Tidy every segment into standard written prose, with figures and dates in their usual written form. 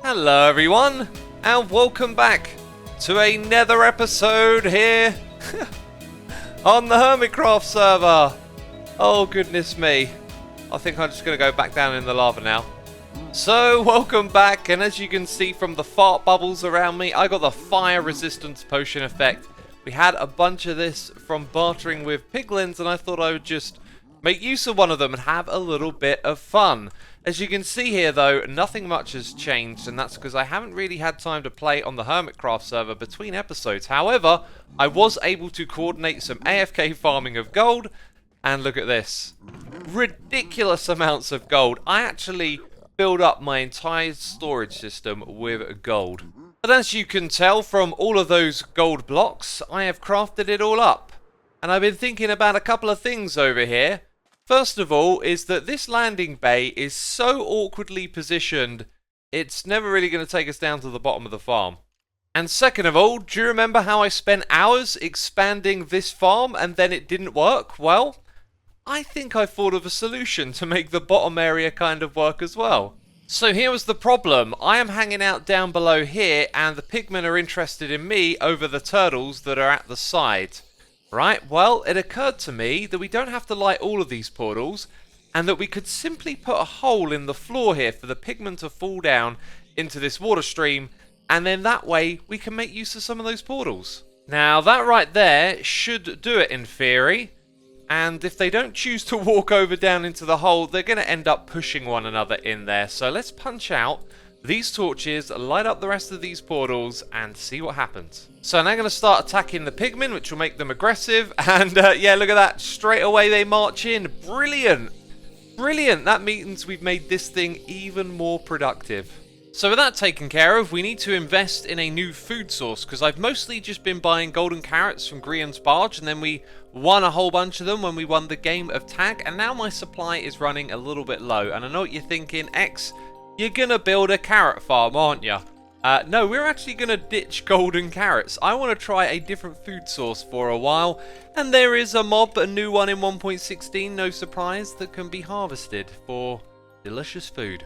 Hello everyone, and welcome back to a Nether episode here on the Hermitcraft server. Oh goodness me, I think I'm just going to go back down in the lava now. So welcome back, and as you can see from the fart bubbles around me, I got the fire resistance potion effect. We had a bunch of this from bartering with piglins, and I thought I would just make use of one of them and have a little bit of fun. As you can see here though, nothing much has changed, and that's because I haven't really had time to play on the Hermitcraft server between episodes. However, I was able to coordinate some AFK farming of gold, and look at this. Ridiculous amounts of gold. I actually filled up my entire storage system with gold. But as you can tell from all of those gold blocks, I have crafted it all up. And I've been thinking about a couple of things over here. First of all is that this landing bay is so awkwardly positioned, it's never really going to take us down to the bottom of the farm. And second of all, do you remember how I spent hours expanding this farm and then it didn't work? Well, I think I thought of a solution to make the bottom area kind of work as well. So here was the problem. I am hanging out down below here and the pigmen are interested in me over the turtles that are at the side. Right, well, it occurred to me that we don't have to light all of these portals, and that we could simply put a hole in the floor here for the pigmen to fall down into this water stream, and then that way we can make use of some of those portals. Now, that right there should do it in theory, and if they don't choose to walk over down into the hole, they're going to end up pushing one another in there. So let's punch out these torches, light up the rest of these portals, and see what happens. So now I'm going to start attacking the pigmen, which will make them aggressive. And yeah, look at that. Straight away they march in. Brilliant. Brilliant. That means we've made this thing even more productive. So with that taken care of, we need to invest in a new food source, because I've mostly just been buying golden carrots from Grian's barge, and then we won a whole bunch of them when we won the game of tag, and now my supply is running a little bit low. And I know what you're thinking, X, you're gonna build a carrot farm, aren't you? No, we're actually gonna ditch golden carrots. I want to try a different food source for a while, and there is a mob, a new one in 1.16, no surprise, that can be harvested for delicious food.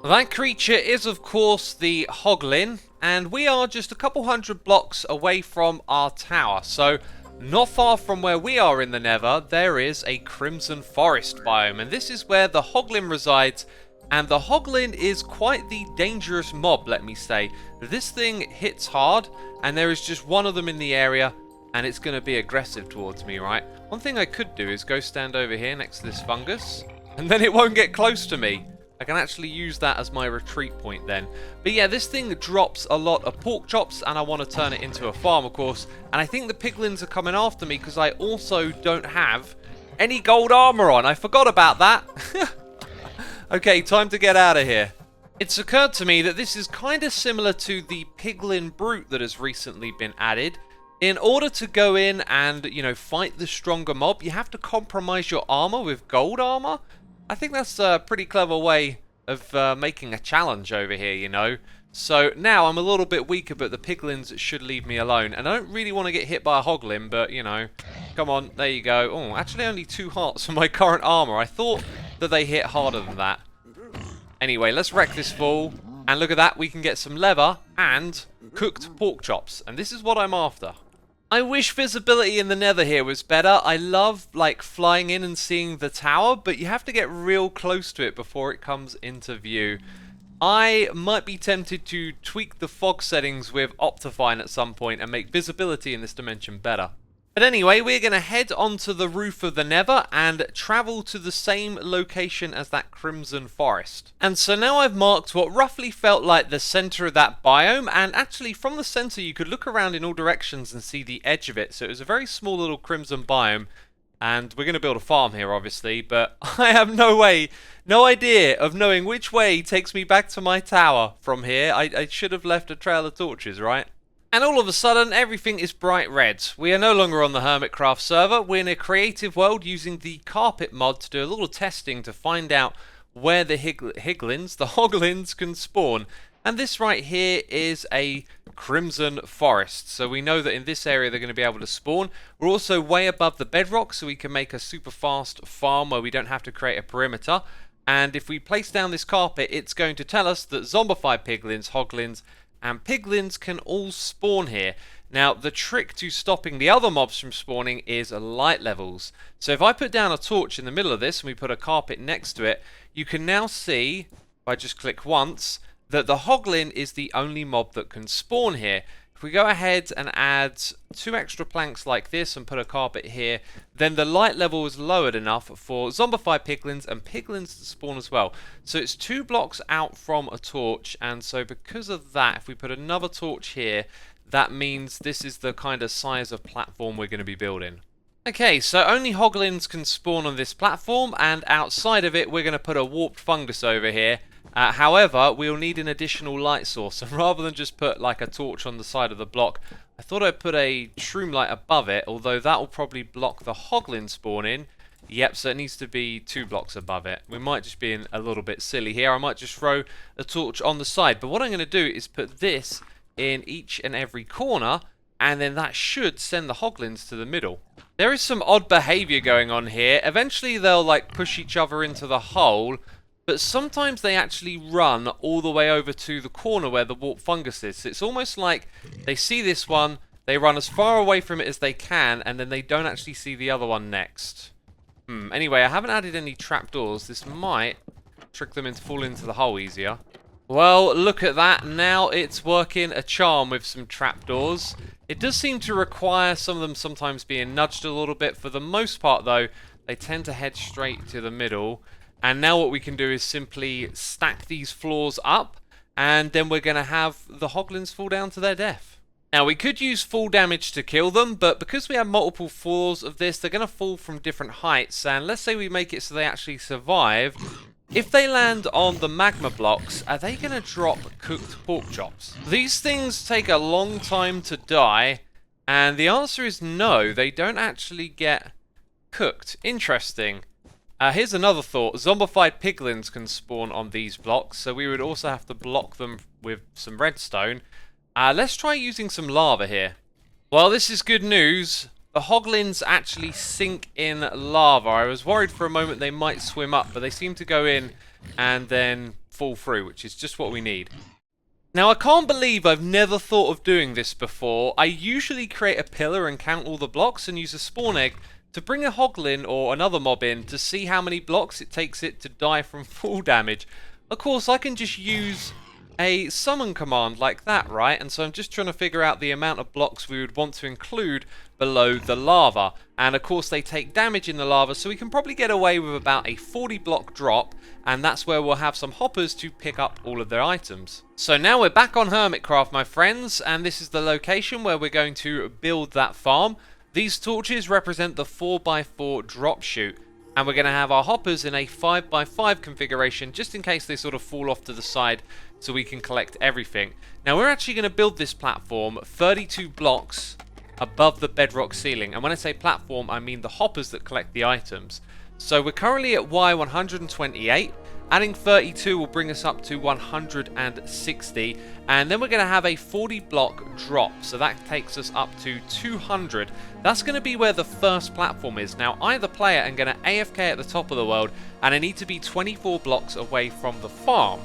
That creature is of course the Hoglin, and we are just a couple hundred blocks away from our tower. So not far from where we are in the Nether, there is a crimson forest biome, and this is where the Hoglin resides. And the Hoglin is quite the dangerous mob, let me say. This thing hits hard, and there is just one of them in the area, and it's going to be aggressive towards me, right? One thing I could do is go stand over here next to this fungus, and then it won't get close to me. I can actually use that as my retreat point then. But yeah, this thing drops a lot of pork chops, and I want to turn it into a farm, of course. And I think the piglins are coming after me because I also don't have any gold armor on. I forgot about that. Okay, time to get out of here. It's occurred to me that this is kind of similar to the piglin brute that has recently been added. In order to go in and, you know, fight the stronger mob, you have to compromise your armor with gold armor. I think that's a pretty clever way of making a challenge over here, you know. So now I'm a little bit weaker, but the piglins should leave me alone. And I don't really want to get hit by a Hoglin, but, you know, come on, there you go. Oh, actually only 2 hearts for my current armor. I thought that they hit harder than that. Anyway, let's wreck this fool. And look at that, we can get some leather and cooked pork chops. And this is what I'm after. I wish visibility in the Nether here was better. I love, like, flying in and seeing the tower, but you have to get real close to it before it comes into view. I might be tempted to tweak the fog settings with Optifine at some point and make visibility in this dimension better. But anyway, we're going to head onto the roof of the Nether and travel to the same location as that crimson forest. And so now I've marked what roughly felt like the center of that biome, and actually from the center you could look around in all directions and see the edge of it. So it was a very small little crimson biome, and we're going to build a farm here obviously, but I have no idea of knowing which way takes me back to my tower from here. I should have left a trail of torches, right? And all of a sudden, everything is bright red. We are no longer on the Hermitcraft server. We're in a creative world using the carpet mod to do a little testing to find out where the Hoglins can spawn. And this right here is a crimson forest. So we know that in this area they're going to be able to spawn. We're also way above the bedrock, so we can make a super fast farm where we don't have to create a perimeter. And if we place down this carpet, it's going to tell us that zombified piglins, hoglins, and piglins can all spawn here. Now, the trick to stopping the other mobs from spawning is light levels. So if I put down a torch in the middle of this and we put a carpet next to it, you can now see, if I just click once, that the hoglin is the only mob that can spawn here. If we go ahead and add 2 extra planks like this and put a carpet here, then the light level is lowered enough for zombified piglins and piglins to spawn as well. So it's 2 blocks out from a torch, and so because of that, if we put another torch here, that means this is the kind of size of platform we're going to be building. Okay, so only hoglins can spawn on this platform, and outside of it we're going to put a warped fungus over here. However, we'll need an additional light source, and rather than just put like a torch on the side of the block, I thought I'd put a shroom light above it, although that will probably block the hoglin spawning. Yep, so it needs to be 2 blocks above it. We might just be a little bit silly here. I might just throw a torch on the side, but what I'm going to do is put this in each and every corner, and then that should send the hoglins to the middle. There is some odd behavior going on here. Eventually they'll like push each other into the hole, but sometimes they actually run all the way over to the corner where the warp fungus is. So it's almost like they see this one, they run as far away from it as they can, and then they don't actually see the other one next. Anyway, I haven't added any trapdoors. This might trick them into falling into the hole easier. Well, look at that. Now it's working a charm with some trapdoors. It does seem to require some of them sometimes being nudged a little bit. For the most part, though, they tend to head straight to the middle. And now what we can do is simply stack these floors up, and then we're going to have the hoglins fall down to their death. Now, we could use full damage to kill them, but because we have multiple floors of this, they're going to fall from different heights. And let's say we make it so they actually survive. If they land on the magma blocks, are they going to drop cooked pork chops? These things take a long time to die, and the answer is no, they don't actually get cooked. Interesting. Here's another thought. Zombified piglins can spawn on these blocks, so we would also have to block them with some redstone. Let's try using some lava here. Well, this is good news. The hoglins actually sink in lava. I was worried for a moment they might swim up, but they seem to go in and then fall through, which is just what we need. Now, I can't believe I've never thought of doing this before. I usually create a pillar and count all the blocks and use a spawn egg to bring a hoglin or another mob in to see how many blocks it takes it to die from full damage. Of course, I can just use a summon command like that, right? And so I'm just trying to figure out the amount of blocks we would want to include below the lava. And of course they take damage in the lava, so we can probably get away with about a 40 block drop, and that's where we'll have some hoppers to pick up all of their items. So now we're back on Hermitcraft, my friends, and this is the location where we're going to build that farm. These torches represent the 4x4 drop chute, and we're going to have our hoppers in a 5x5 configuration just in case they sort of fall off to the side so we can collect everything. Now we're actually going to build this platform 32 blocks above the bedrock ceiling, and when I say platform I mean the hoppers that collect the items. So we're currently at Y128. Adding 32 will bring us up to 160, and then we're going to have a 40 block drop, so that takes us up to 200. That's going to be where the first platform is. Now either player are going to AFK at the top of the world, and I need to be 24 blocks away from the farm.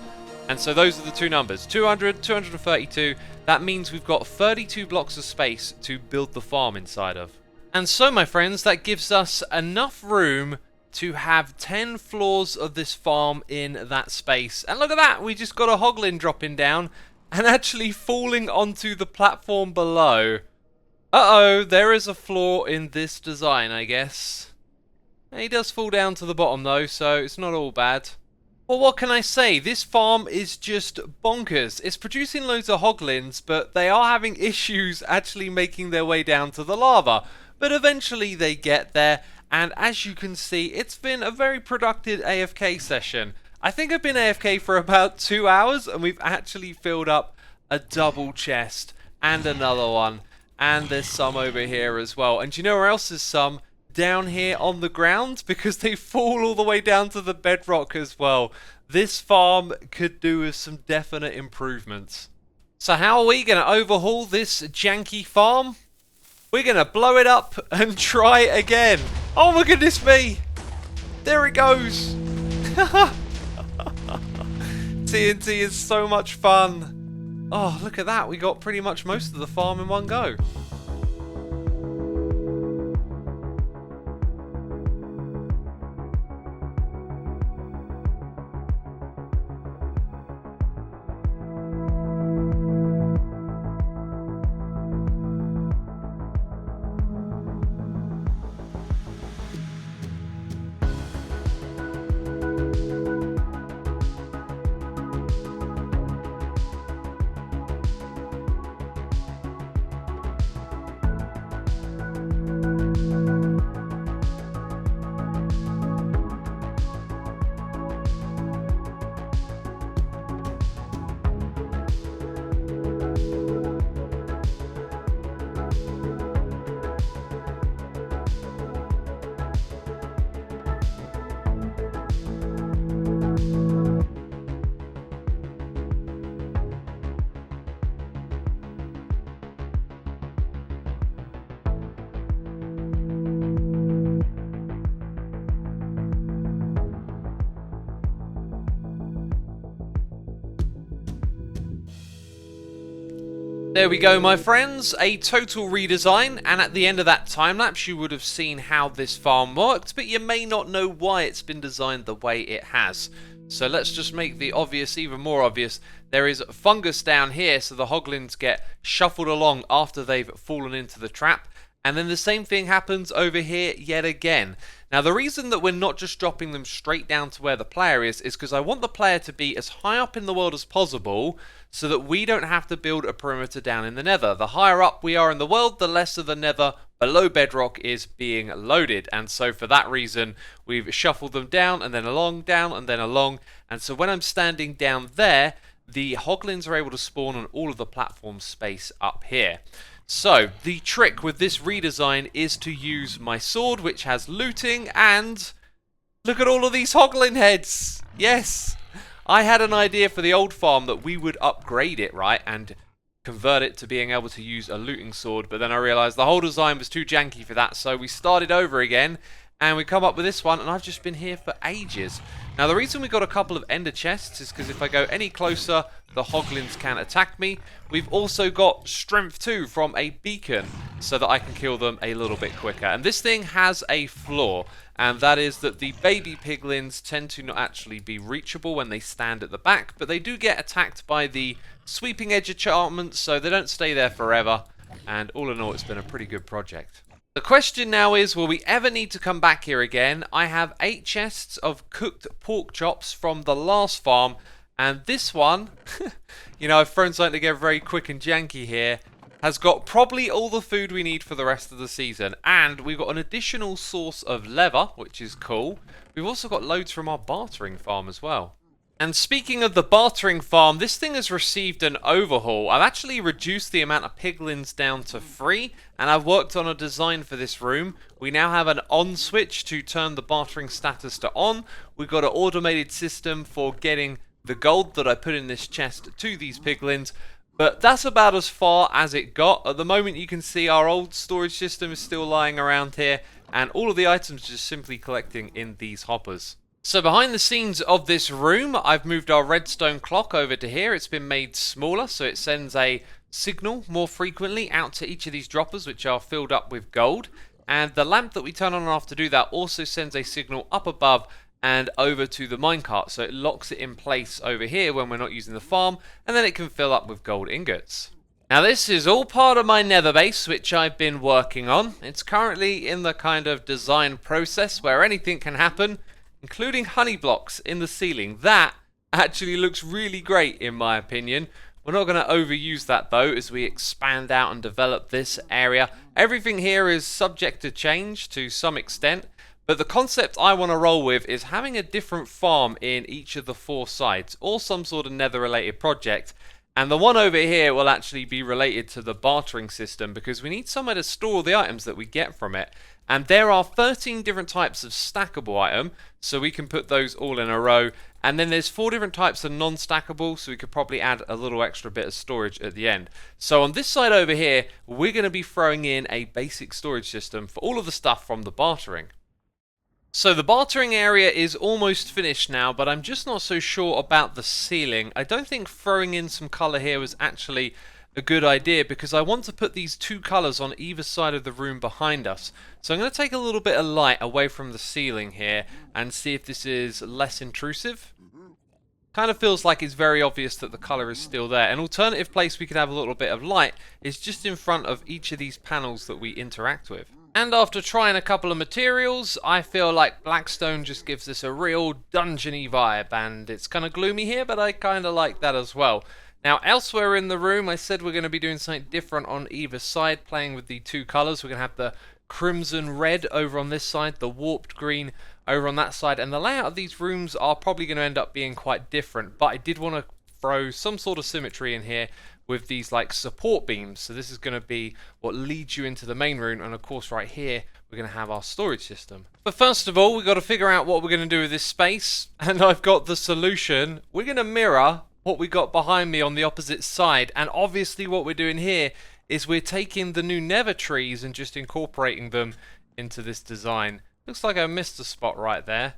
And so those are the two numbers, 200, 232. That means we've got 32 blocks of space to build the farm inside of. And so, my friends, that gives us enough room to have 10 floors of this farm in that space. And look at that, we just got a hoglin dropping down and actually falling onto the platform below. Uh-oh, there is a flaw in this design, I guess. He does fall down to the bottom though, so it's not all bad. Well, what can I say? This farm is just bonkers. It's producing loads of hoglins, but they are having issues actually making their way down to the lava. But eventually they get there. And as you can see, it's been a very productive AFK session. I think I've been AFK for about 2 hours, and we've actually filled up a double chest and another one. And there's some over here as well. And do you know where else there's some? Down here on the ground, because they fall all the way down to the bedrock as well. This farm could do with some definite improvements. So how are we going to overhaul this janky farm? We're going to blow it up and try again. Oh my goodness me! There it goes! TNT is so much fun. Oh, look at that. We got pretty much most of the farm in one go. There we go, my friends, a total redesign, and at the end of that time lapse you would have seen how this farm worked, but you may not know why it's been designed the way it has. So let's just make the obvious even more obvious. There is fungus down here, so the Hoglins get shuffled along after they've fallen into the trap. And then the same thing happens over here yet again. Now the reason that we're not just dropping them straight down to where the player is because I want the player to be as high up in the world as possible so that we don't have to build a perimeter down in the nether. The higher up we are in the world, the less of the nether below bedrock is being loaded. And so for that reason, we've shuffled them down and then along, down and then along. And so when I'm standing down there, the Hoglins are able to spawn on all of the platform space up here. So, the trick with this redesign is to use my sword, which has looting, and look at all of these Hoglin heads! Yes! I had an idea for the old farm that we would upgrade it, right, and convert it to being able to use a looting sword, but then I realised the whole design was too janky for that, so we started over again, and we come up with this one, and I've just been here for ages. Now, the reason we got a couple of ender chests is because if I go any closer, the Hoglins can attack me. We've also got strength 2 from a beacon so that I can kill them a little bit quicker. And this thing has a flaw, and that is that the baby piglins tend to not actually be reachable when they stand at the back, but they do get attacked by the sweeping edge enchantments, so they don't stay there forever. And all in all, it's been a pretty good project. The question now is, will we ever need to come back here again? I have 8 chests of cooked pork chops from the last farm, and this one, you know, I've thrown something together very quick and janky here, has got probably all the food we need for the rest of the season. And we've got an additional source of leather, which is cool. We've also got loads from our bartering farm as well. And speaking of the bartering farm, this thing has received an overhaul. I've actually reduced the amount of piglins down to 3, and I've worked on a design for this room. We now have an on switch to turn the bartering status to on. We've got an automated system for getting the gold that I put in this chest to these piglins. But that's about as far as it got. At the moment you can see our old storage system is still lying around here, and all of the items are just simply collecting in these hoppers. So behind the scenes of this room, I've moved our redstone clock over to here. It's been made smaller, so it sends a signal more frequently out to each of these droppers, which are filled up with gold. And the lamp that we turn on and off to do that also sends a signal up above and over to the minecart, so it locks it in place over here when we're not using the farm, and then it can fill up with gold ingots. Now this is all part of my nether base, which I've been working on. It's currently in the kind of design process where anything can happen, including honey blocks in the ceiling. That actually looks really great in my opinion. We're not going to overuse that though as we expand out and develop this area. Everything here is subject to change to some extent, but the concept I want to roll with is having a different farm in each of the 4 sides, or some sort of nether related project. And the one over here will actually be related to the bartering system because we need somewhere to store all the items that we get from it. And there are 13 different types of stackable item, so we can put those all in a row. And then there's 4 different types of non-stackable, so we could probably add a little extra bit of storage at the end. So on this side over here, we're going to be throwing in a basic storage system for all of the stuff from the bartering. So the bartering area is almost finished now, but I'm just not so sure about the ceiling. I don't think throwing in some colour here was actually a good idea, because I want to put these two colours on either side of the room behind us. So I'm going to take a little bit of light away from the ceiling here and see if this is less intrusive. Kind of feels like it's very obvious that the colour is still there. An alternative place we could have a little bit of light is just in front of each of these panels that we interact with. And after trying a couple of materials, I feel like Blackstone just gives this a real dungeony vibe, and it's kind of gloomy here, but I kind of like that as well. Now, elsewhere in the room, I said we're going to be doing something different on either side, playing with the two colours. We're going to have the crimson red over on this side, the warped green over on that side, and the layout of these rooms are probably going to end up being quite different, but I did want to throw some sort of symmetry in here with these like support beams. So this is going to be what leads you into the main room, and of course right here we're going to have our storage system. But first of all, we've got to figure out what we're going to do with this space, and I've got the solution. We're going to mirror what we got behind me on the opposite side, and obviously what we're doing here is we're taking the new Nether trees and just incorporating them into this design. Looks like I missed a spot right there.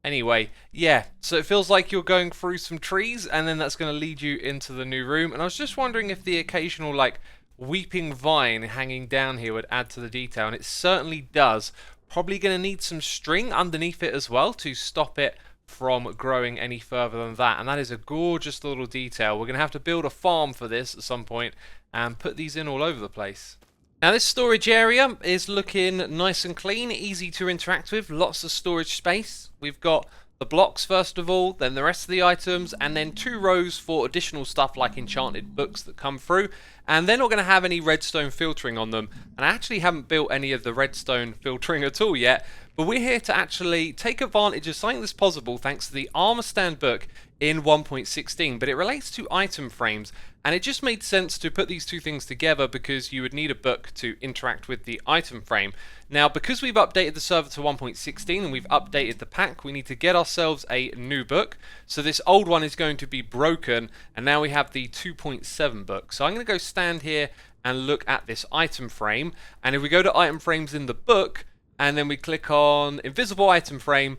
Anyway, yeah, so it feels like you're going through some trees, and then that's going to lead you into the new room. And I was just wondering if the occasional like weeping vine hanging down here would add to the detail, and it certainly does. Probably going to need some string underneath it as well to stop it from growing any further than that, and that is a gorgeous little detail. We're going to have to build a farm for this at some point and put these in all over the place. Now this storage area is looking nice and clean, easy to interact with, lots of storage space. We've got the blocks first of all, then the rest of the items, and then 2 rows for additional stuff like enchanted books that come through. And they're not going to have any redstone filtering on them, and I actually haven't built any of the redstone filtering at all yet, but we're here to actually take advantage of something that's possible thanks to the armor stand book in 1.16, but it relates to item frames, and it just made sense to put these two things together because you would need a book to interact with the item frame. Now, because we've updated the server to 1.16 and we've updated the pack, we need to get ourselves a new book. So this old one is going to be broken, and now we have the 2.7 book. So I'm going to go stand here and look at this item frame, and if we go to item frames in the book, and then we click on invisible item frame,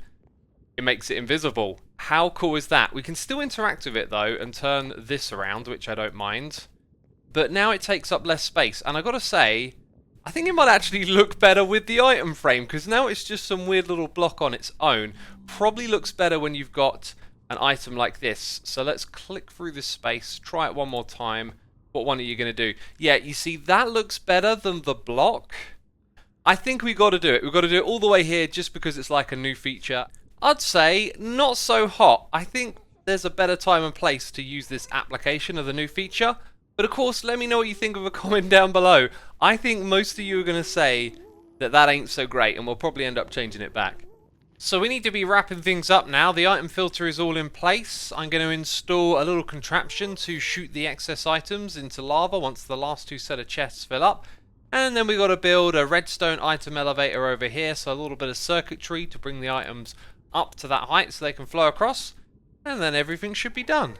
it makes it invisible. How cool is that? We can still interact with it though and turn this around, which I don't mind. But now it takes up less space, and I gotta say, I think it might actually look better with the item frame, because now it's just some weird little block on its own. Probably looks better when you've got an item like this. So let's click through this space, try it one more time. What one are you gonna do? Yeah, you see that looks better than the block. I think we got to do it. We've got to do it all the way here just because it's like a new feature. I'd say not so hot. I think there's a better time and place to use this application of the new feature. But of course, let me know what you think of a comment down below. I think most of you are going to say that that ain't so great, and we'll probably end up changing it back. So we need to be wrapping things up now. The item filter is all in place. I'm going to install a little contraption to shoot the excess items into lava once the last 2 set of chests fill up. And then we've got to build a redstone item elevator over here, so a little bit of circuitry to bring the items up to that height so they can flow across, and then everything should be done.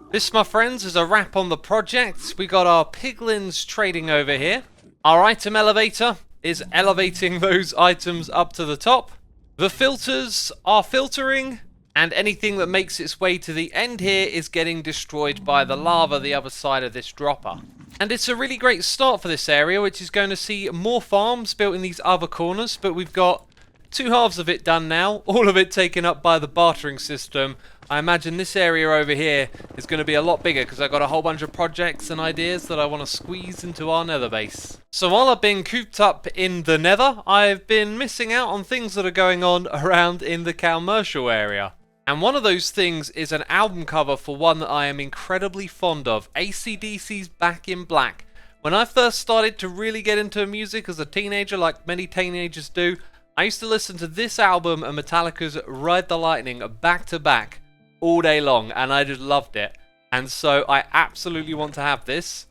This, my friends, is a wrap on the project. We got our piglins trading over here. Our item elevator is elevating those items up to the top. The filters are filtering, and anything that makes its way to the end here is getting destroyed by the lava the other side of this dropper. And it's a really great start for this area, which is going to see more farms built in these other corners, but we've got 2 halves of it done now, all of it taken up by the bartering system. I imagine this area over here is going to be a lot bigger because I've got a whole bunch of projects and ideas that I want to squeeze into our nether base. So while I've been cooped up in the nether, I've been missing out on things that are going on around in the commercial area. And one of those things is an album cover for one that I am incredibly fond of, AC/DC's Back in Black. When I first started to really get into music as a teenager, like many teenagers do, I used to listen to this album and Metallica's Ride the Lightning back to back all day long, and I just loved it. And so I absolutely want to have this.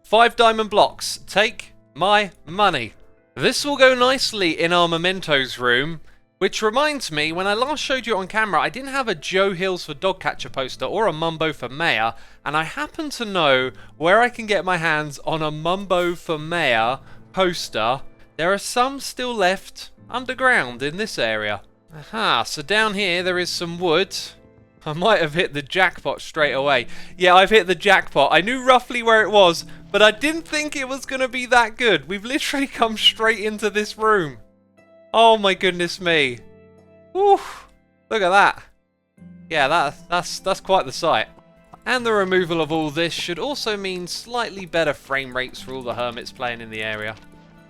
5 diamond blocks, take my money. This will go nicely in our mementos room. Which reminds me, when I last showed you on camera, I didn't have a Joe Hills for Dogcatcher poster or a Mumbo for Mayor, and I happen to know where I can get my hands on a Mumbo for Mayor poster. There are some still left underground in this area. Aha, so down here there is some wood. I might have hit the jackpot straight away. Yeah, I've hit the jackpot. I knew roughly where it was, but I didn't think it was going to be that good. We've literally come straight into this room. Oh my goodness me. Whew, look at that. Yeah, that's quite the sight. And the removal of all this should also mean slightly better frame rates for all the hermits playing in the area.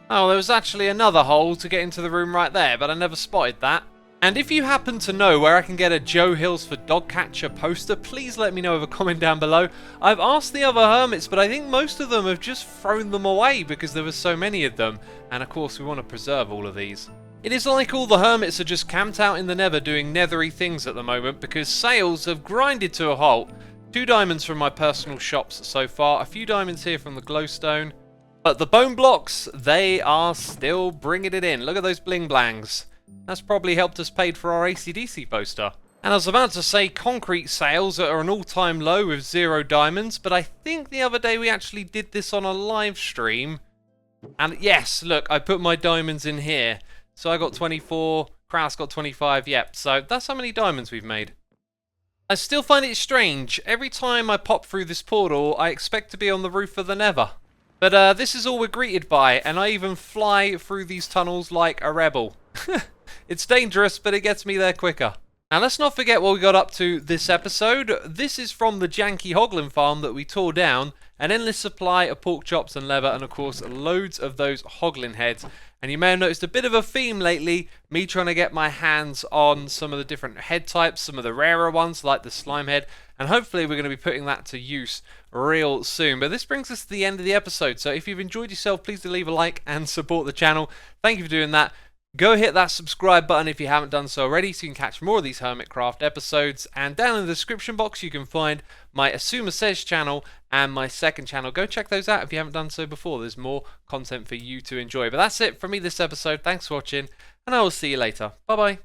Oh, there was actually another hole to get into the room right there, but I never spotted that. And if you happen to know where I can get a Joe Hills for Dogcatcher poster, please let me know with a comment down below. I've asked the other hermits, but I think most of them have just thrown them away because there were so many of them. And of course we want to preserve all of these. It is like all the hermits are just camped out in the Nether doing nethery things at the moment because sales have grinded to a halt. 2 diamonds from my personal shops so far, a few diamonds here from the glowstone. But the bone blocks, they are still bringing it in. Look at those bling blangs. That's probably helped us pay for our AC/DC poster. And I was about to say concrete sales are an all-time low with 0 diamonds, but I think the other day we actually did this on a live stream. And yes, look, I put my diamonds in here. So I got 24, Kraus got 25, yep. So that's how many diamonds we've made. I still find it strange. Every time I pop through this portal, I expect to be on the roof of the Nether. But this is all we're greeted by, and I even fly through these tunnels like a rebel. It's dangerous, but it gets me there quicker. Now let's not forget what we got up to this episode. This is from the janky Hoglin farm that we tore down. An endless supply of pork chops and leather, and of course loads of those Hoglin heads. And you may have noticed a bit of a theme lately, me trying to get my hands on some of the different head types, some of the rarer ones like the slime head, and hopefully we're going to be putting that to use real soon. But this brings us to the end of the episode, so if you've enjoyed yourself, please do leave a like and support the channel. Thank you for doing that. Go hit that subscribe button if you haven't done so already so you can catch more of these Hermitcraft episodes. And down in the description box you can find my Xisuma Says channel and my second channel. Go check those out if you haven't done so before. There's more content for you to enjoy. But that's it from me this episode. Thanks for watching and I will see you later. Bye bye.